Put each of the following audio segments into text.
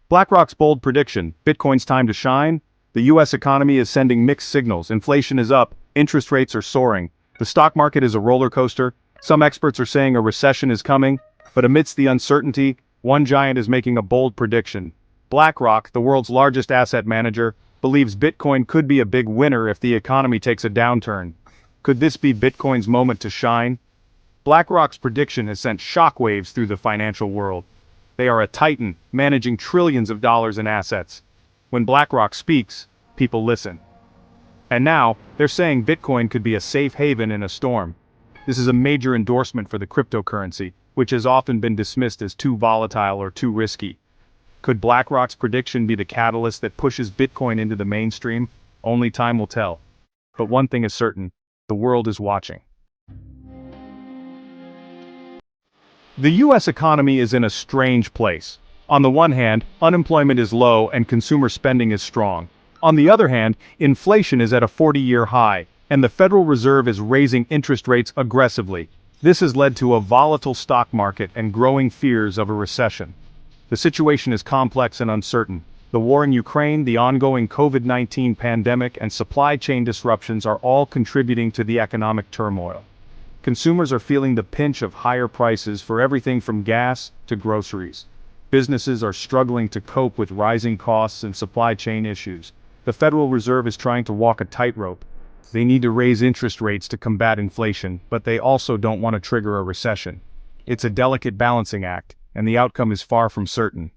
BlackRock's bold prediction, Bitcoin's time to shine. The US economy is sending mixed signals. Inflation is up, interest rates are soaring. The stock market is a roller coaster. Some experts are saying a recession is coming, but amidst the uncertainty, one giant is making a bold prediction. BlackRock, the world's largest asset manager, believes Bitcoin could be a big winner if the economy takes a downturn. Could this be Bitcoin's moment to shine? BlackRock's prediction has sent shockwaves through the financial world. They are a titan, managing trillions of dollars in assets. When BlackRock speaks, people listen. And now, they're saying Bitcoin could be a safe haven in a storm. This is a major endorsement for the cryptocurrency, which has often been dismissed as too volatile or too risky. Could BlackRock's prediction be the catalyst that pushes Bitcoin into the mainstream? Only time will tell. But one thing is certain, the world is watching. The US economy is in a strange place. On the one hand, unemployment is low and consumer spending is strong. On the other hand, inflation is at a 40-year high, and the Federal Reserve is raising interest rates aggressively. This has led to a volatile stock market and growing fears of a recession. The situation is complex and uncertain. The war in Ukraine, the ongoing COVID-19 pandemic, and supply chain disruptions are all contributing to the economic turmoil. Consumers are feeling the pinch of higher prices for everything from gas to groceries. Businesses are struggling to cope with rising costs and supply chain issues. The Federal Reserve is trying to walk a tightrope. They need to raise interest rates to combat inflation, but they also don't want to trigger a recession. It's a delicate balancing act, and the outcome is far from certain.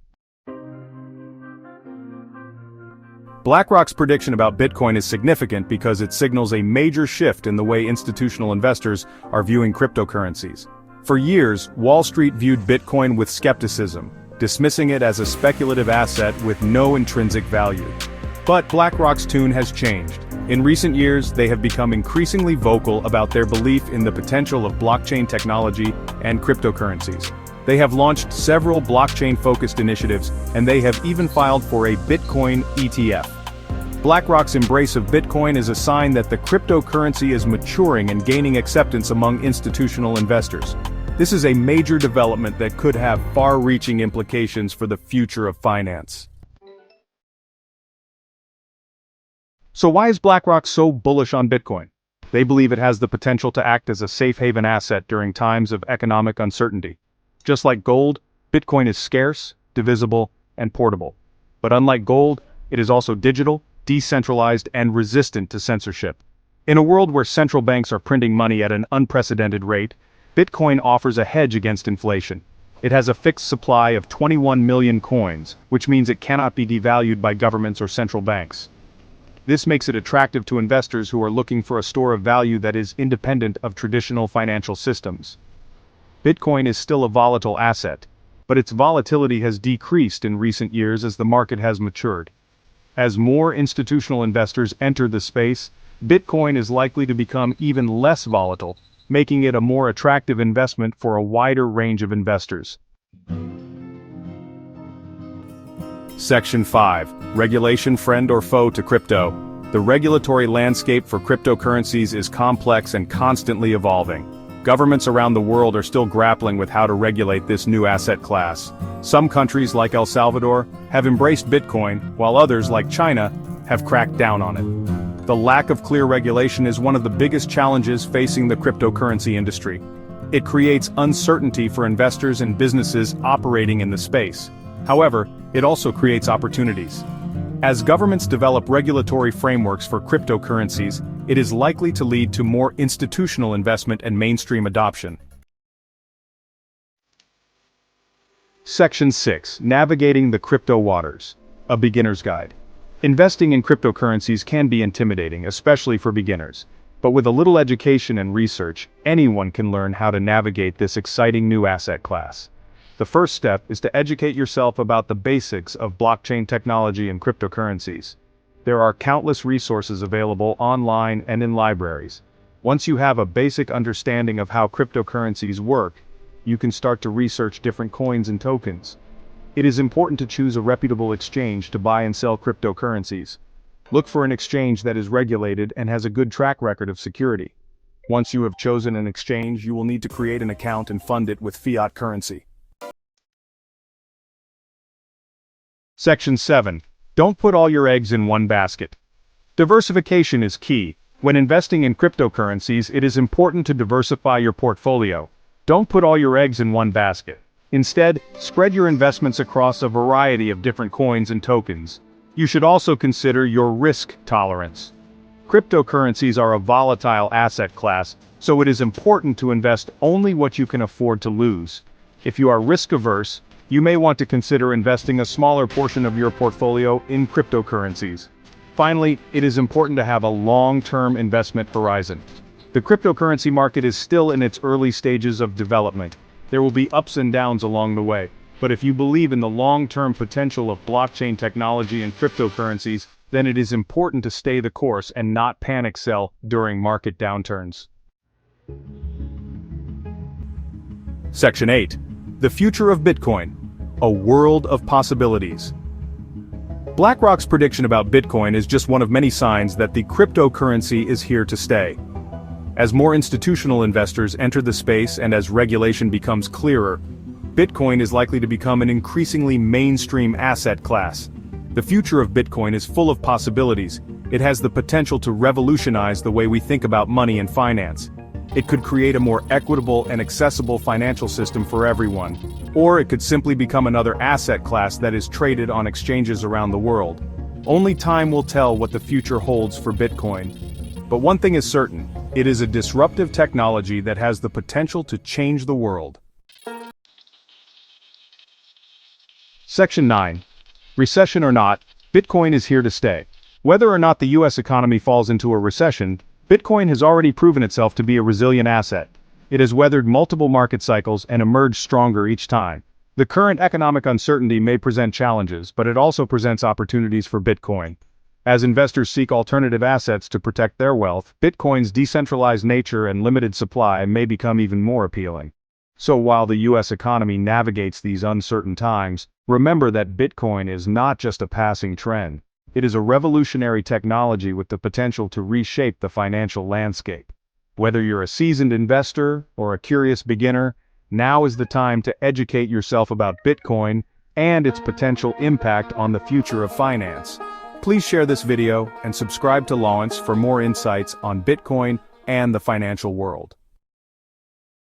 BlackRock's prediction about Bitcoin is significant because it signals a major shift in the way institutional investors are viewing cryptocurrencies. For years, Wall Street viewed Bitcoin with skepticism, dismissing it as a speculative asset with no intrinsic value. But BlackRock's tune has changed. In recent years, they have become increasingly vocal about their belief in the potential of blockchain technology and cryptocurrencies. They have launched several blockchain-focused initiatives, and they have even filed for a Bitcoin ETF. BlackRock's embrace of Bitcoin is a sign that the cryptocurrency is maturing and gaining acceptance among institutional investors. This is a major development that could have far-reaching implications for the future of finance. So why is BlackRock so bullish on Bitcoin? They believe it has the potential to act as a safe haven asset during times of economic uncertainty. Just like gold, Bitcoin is scarce, divisible, and portable. But unlike gold, it is also digital, decentralized, and resistant to censorship. In a world where central banks are printing money at an unprecedented rate, Bitcoin offers a hedge against inflation. It has a fixed supply of 21 million coins, which means it cannot be devalued by governments or central banks. This makes it attractive to investors who are looking for a store of value that is independent of traditional financial systems. Bitcoin is still a volatile asset, but its volatility has decreased in recent years as the market has matured. As more institutional investors enter the space, Bitcoin is likely to become even less volatile, making it a more attractive investment for a wider range of investors. Section 5. Regulation, friend or foe to crypto. The regulatory landscape for cryptocurrencies is complex and constantly evolving. Governments around the world are still grappling with how to regulate this new asset class. Some countries, like El Salvador, have embraced Bitcoin, while others, like China, have cracked down on it. The lack of clear regulation is one of the biggest challenges facing the cryptocurrency industry. It creates uncertainty for investors and businesses operating in the space. However, it also creates opportunities. As governments develop regulatory frameworks for cryptocurrencies, it is likely to lead to more institutional investment and mainstream adoption. Section 6. Navigating the Crypto Waters. A Beginner's Guide. Investing in cryptocurrencies can be intimidating, especially for beginners. But with a little education and research, anyone can learn how to navigate this exciting new asset class. The first step is to educate yourself about the basics of blockchain technology and cryptocurrencies. There are countless resources available online and in libraries. Once you have a basic understanding of how cryptocurrencies work, you can start to research different coins and tokens. It is important to choose a reputable exchange to buy and sell cryptocurrencies. Look for an exchange that is regulated and has a good track record of security. Once you have chosen an exchange, you will need to create an account and fund it with fiat currency. Section 7. Don't put all your eggs in one basket. Diversification is key. When investing in cryptocurrencies, it is important to diversify your portfolio. Don't put all your eggs in one basket. Instead, spread your investments across a variety of different coins and tokens. You should also consider your risk tolerance. Cryptocurrencies are a volatile asset class, so it is important to invest only what you can afford to lose. If you are risk-averse, you may want to consider investing a smaller portion of your portfolio in cryptocurrencies. Finally, it is important to have a long-term investment horizon. The cryptocurrency market is still in its early stages of development. There will be ups and downs along the way, but if you believe in the long-term potential of blockchain technology and cryptocurrencies, then it is important to stay the course and not panic sell during market downturns. Section 8. The future of Bitcoin. A world of possibilities. BlackRock's prediction about Bitcoin is just one of many signs that the cryptocurrency is here to stay. As more institutional investors enter the space and as regulation becomes clearer, Bitcoin is likely to become an increasingly mainstream asset class. The future of Bitcoin is full of possibilities. It has the potential to revolutionize the way we think about money and finance. It could create a more equitable and accessible financial system for everyone. Or it could simply become another asset class that is traded on exchanges around the world. Only time will tell what the future holds for Bitcoin. But one thing is certain, it is a disruptive technology that has the potential to change the world. Section 9. Recession or not, Bitcoin is here to stay. Whether or not the US economy falls into a recession, Bitcoin has already proven itself to be a resilient asset. It has weathered multiple market cycles and emerged stronger each time. The current economic uncertainty may present challenges, but it also presents opportunities for Bitcoin. As investors seek alternative assets to protect their wealth, Bitcoin's decentralized nature and limited supply may become even more appealing. So while the US economy navigates these uncertain times, remember that Bitcoin is not just a passing trend. It is a revolutionary technology with the potential to reshape the financial landscape. Whether you're a seasoned investor or a curious beginner, now is the time to educate yourself about Bitcoin and its potential impact on the future of finance. Please share this video and subscribe to Lawence for more insights on Bitcoin and the financial world.